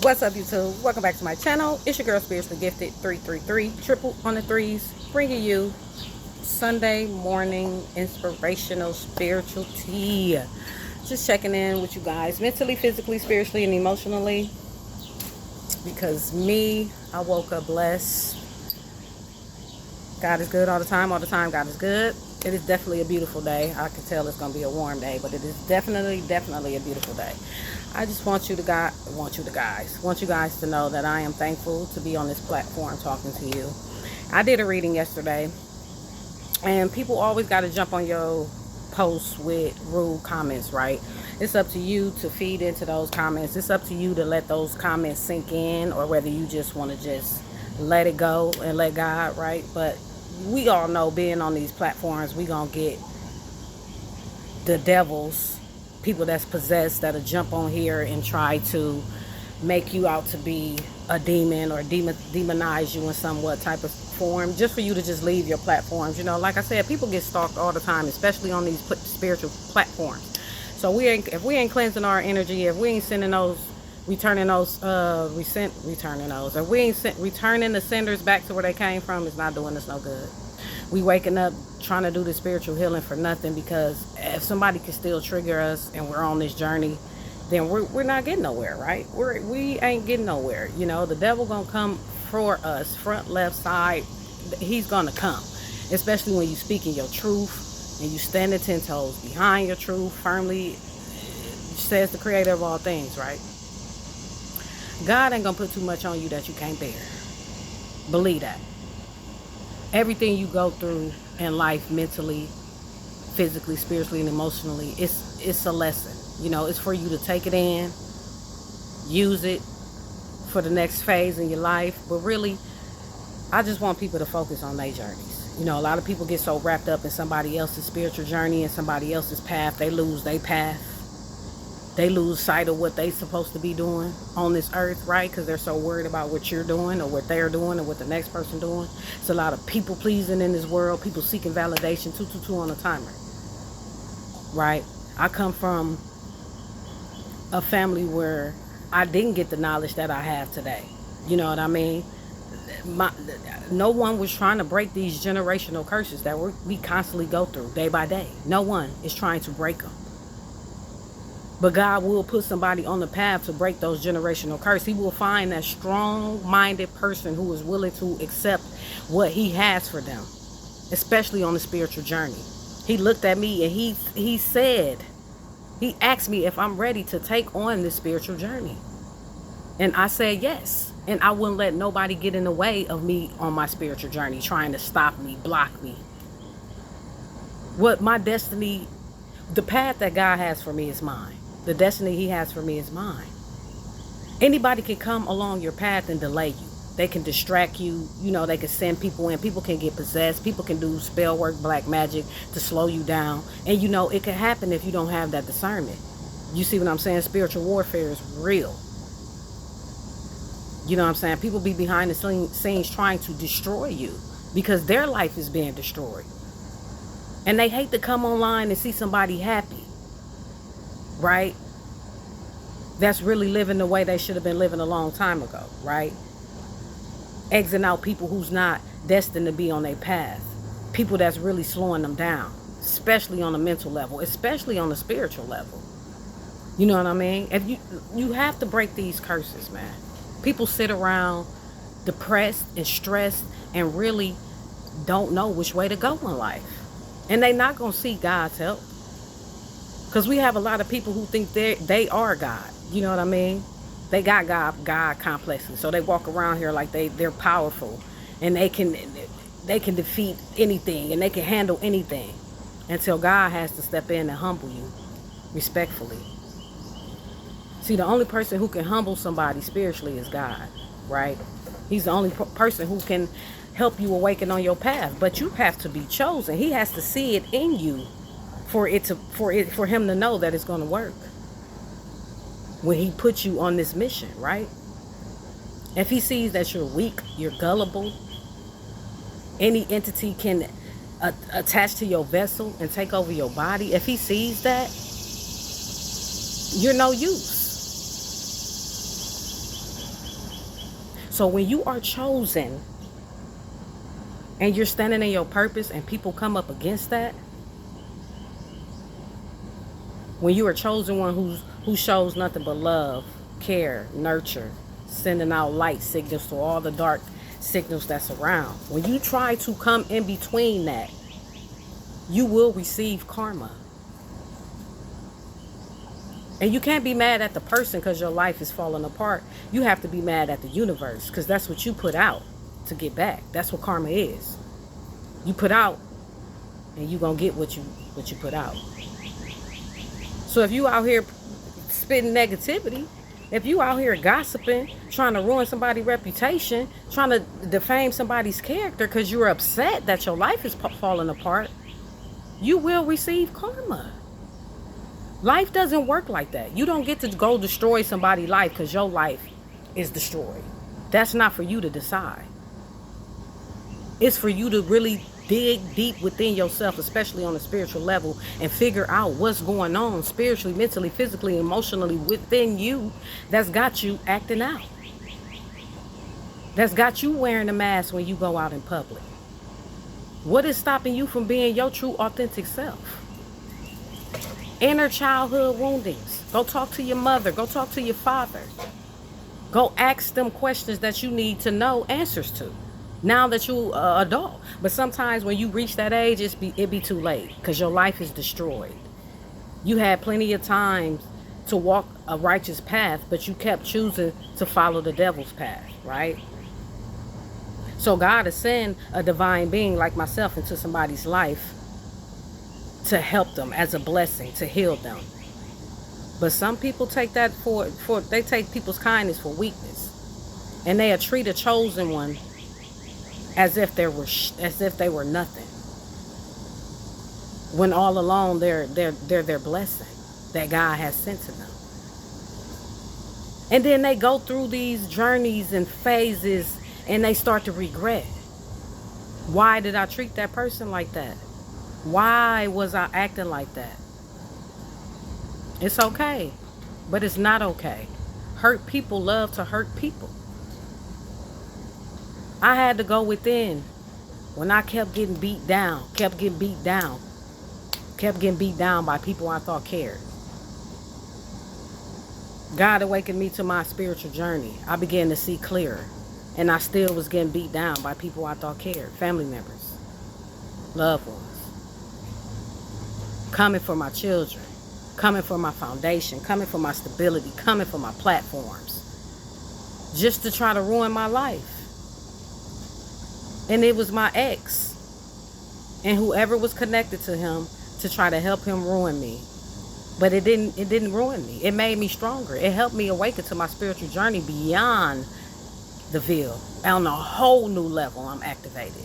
What's up, YouTube? Welcome back to my channel. It's your girl, Spiritually Gifted 333, triple on the threes, bringing you Sunday morning inspirational spiritual tea. Just checking in with you guys mentally, physically, spiritually, and emotionally. Because I woke up blessed. God is good all the time. All the time, God is good. It is definitely a beautiful day. I can tell it's going to be a warm day, but it is definitely a beautiful day. I just want you guys to know that I am thankful to be on this platform talking to you. I did a reading yesterday, and people always got to jump on your posts with rude comments, right? It's up to you to feed into those comments. It's up to you to let those comments sink in, or whether you just want to just let it go and let God, right? But we all know, being on these platforms, we gonna get the devils, people that's possessed, that'll jump on here and try to make you out to be a demon or demonize you in somewhat type of form, just for you to just leave your platforms. You know, like I said, people get stalked all the time, especially on these spiritual platforms. So if we ain't cleansing our energy, if we ain't sending those, returning those, if we ain't returning the senders back to where they came from, it's not doing us no good. We waking up trying to do the spiritual healing for nothing, because if somebody can still trigger us and we're on this journey, then we're not getting nowhere, right? We ain't getting nowhere. You know, the devil gonna come for us, front, left, side. He's gonna come, especially when you speaking your truth and you standing 10 toes behind your truth firmly. Says the creator of all things, right? God ain't gonna put too much on you that you can't bear. Believe that. Everything you go through in life, mentally, physically, spiritually, and emotionally, it's a lesson. You know, it's for you to take it in, use it for the next phase in your life. But really, I just want people to focus on their journeys. You know, a lot of people get so wrapped up in somebody else's spiritual journey and somebody else's path, they lose their path. They lose sight of what they supposed to be doing on this earth, right? Because they're so worried about what you're doing or what they're doing or what the next person doing. It's a lot of people pleasing in this world, people seeking validation, 222 on a timer, right? I come from a family where I didn't get the knowledge that I have today. You know what I mean? No one was trying to break these generational curses that we constantly go through day by day. No one is trying to break them. But God will put somebody on the path to break those generational curses. He will find that strong-minded person who is willing to accept what he has for them, especially on the spiritual journey. He looked at me and he asked me if I'm ready to take on this spiritual journey. And I said yes. And I wouldn't let nobody get in the way of me on my spiritual journey, trying to stop me, block me. What my destiny, the path that God has for me is mine. The destiny he has for me is mine. Anybody can come along your path and delay you. They can distract you. You know, they can send people in. People can get possessed. People can do spell work, black magic to slow you down. And you know, it can happen if you don't have that discernment. You see what I'm saying? Spiritual warfare is real. You know what I'm saying? People be behind the scenes trying to destroy you because their life is being destroyed. And they hate to come online and see somebody happy, right? That's really living the way they should have been living a long time ago, right? Exiting out people who's not destined to be on their path. People that's really slowing them down, especially on the mental level, especially on the spiritual level. You know what I mean? If you have to break these curses, man. People sit around depressed and stressed and really don't know which way to go in life. And they not going to see God's help. Because we have a lot of people who think they are God. You know what I mean? They got God complexes. So they walk around here like they're powerful. And they can defeat anything. And they can handle anything. Until God has to step in and humble you. Respectfully. See, the only person who can humble somebody spiritually is God. Right? He's the only person who can help you awaken on your path. But you have to be chosen. He has to see it in you for him to know that it's going to work when he puts you on this mission, right? If he sees that you're weak, you're gullible, any entity can attach to your vessel and take over your body. If he sees that, you're no use. So when you are chosen and you're standing in your purpose and people come up against that, when you are chosen one who shows nothing but love, care, nurture, sending out light signals to all the dark signals that's around, when you try to come in between that, you will receive karma. And you can't be mad at the person because your life is falling apart. You have to be mad at the universe because that's what you put out to get back. That's what karma is. You put out and you're going to get what you put out. So if you out here spitting negativity, if you out here gossiping, trying to ruin somebody's reputation, trying to defame somebody's character because you're upset that your life is falling apart, you will receive karma. Life doesn't work like that. You don't get to go destroy somebody's life because your life is destroyed. That's not for you to decide. It's for you to really dig deep within yourself, especially on a spiritual level, and figure out what's going on spiritually, mentally, physically, emotionally within you that's got you acting out. That's got you wearing a mask when you go out in public. What is stopping you from being your true, authentic self? Inner childhood woundings. Go talk to your mother. Go talk to your father. Go ask them questions that you need to know answers to now that you're an adult. But sometimes when you reach that age, it be too late because your life is destroyed. You had plenty of time to walk a righteous path, but you kept choosing to follow the devil's path, right? So God has sent a divine being like myself into somebody's life to help them as a blessing, to heal them. But some people take that they take people's kindness for weakness, and they treat a chosen one as if they were nothing, when all along they're their blessing that God has sent to them. And then they go through these journeys and phases, and they start to regret. Why did I treat that person like that? Why was I acting like that? It's okay, but it's not okay. Hurt people love to hurt people. I had to go within when I kept getting beat down by people I thought cared. God awakened me to my spiritual journey. I began to see clearer, and I still was getting beat down by people I thought cared, family members, loved ones. Coming for my children, coming for my foundation, coming for my stability, coming for my platforms, just to try to ruin my life. And it was my ex and whoever was connected to him to try to help him ruin me. But it didn't ruin me. It made me stronger. It helped me awaken to my spiritual journey beyond the veil. On a whole new level, I'm activated.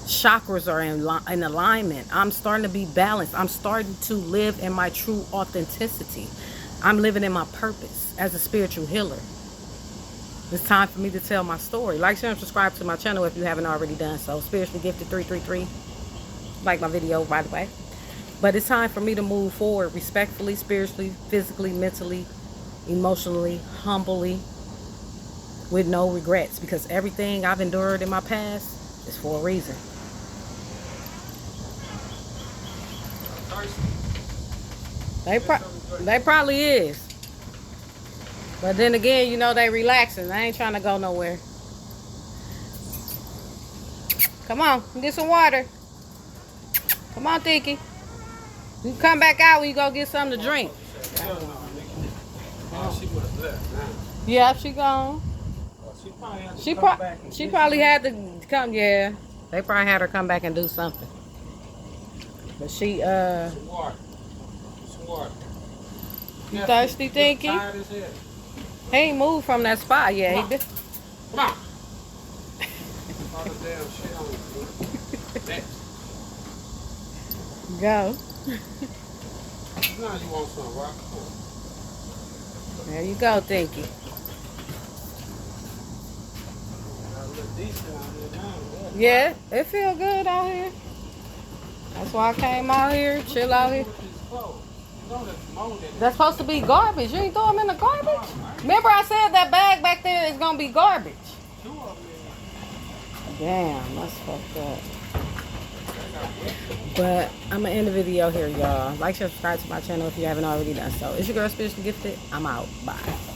Chakras are in alignment. I'm starting to be balanced. I'm starting to live in my true authenticity. I'm living in my purpose as a spiritual healer. It's time for me to tell my story. Like, share, and subscribe to my channel if you haven't already done so. Spiritually Gifted 333. Like my video, by the way. But it's time for me to move forward respectfully, spiritually, physically, mentally, emotionally, humbly, with no regrets. Because everything I've endured in my past is for a reason. They probably is. But then again, you know, they relaxing. I ain't trying to go nowhere. Come on, get some water. Come on, Tiki. You can come back out when you go get something to drink. Yeah, she gone. She probably had to come. Yeah, they probably had her come back and do something. But she Some water. You thirsty, Tiki? He ain't moved from that spot yet. He did. Come on. All the damn shit on it. Go. Now you want some, right? There you go, Tiki. Yeah, it feel good out here. That's why I came out here, chill out here. That's supposed to be garbage. You ain't throw them in the garbage? Remember I said that bag back there is going to be garbage. Two of them. Damn, that's fucked up. But I'm gonna end the video here, y'all. Like, share, subscribe to my channel if you haven't already done so. It's your girl Spiritually Gifted. I'm out. Bye.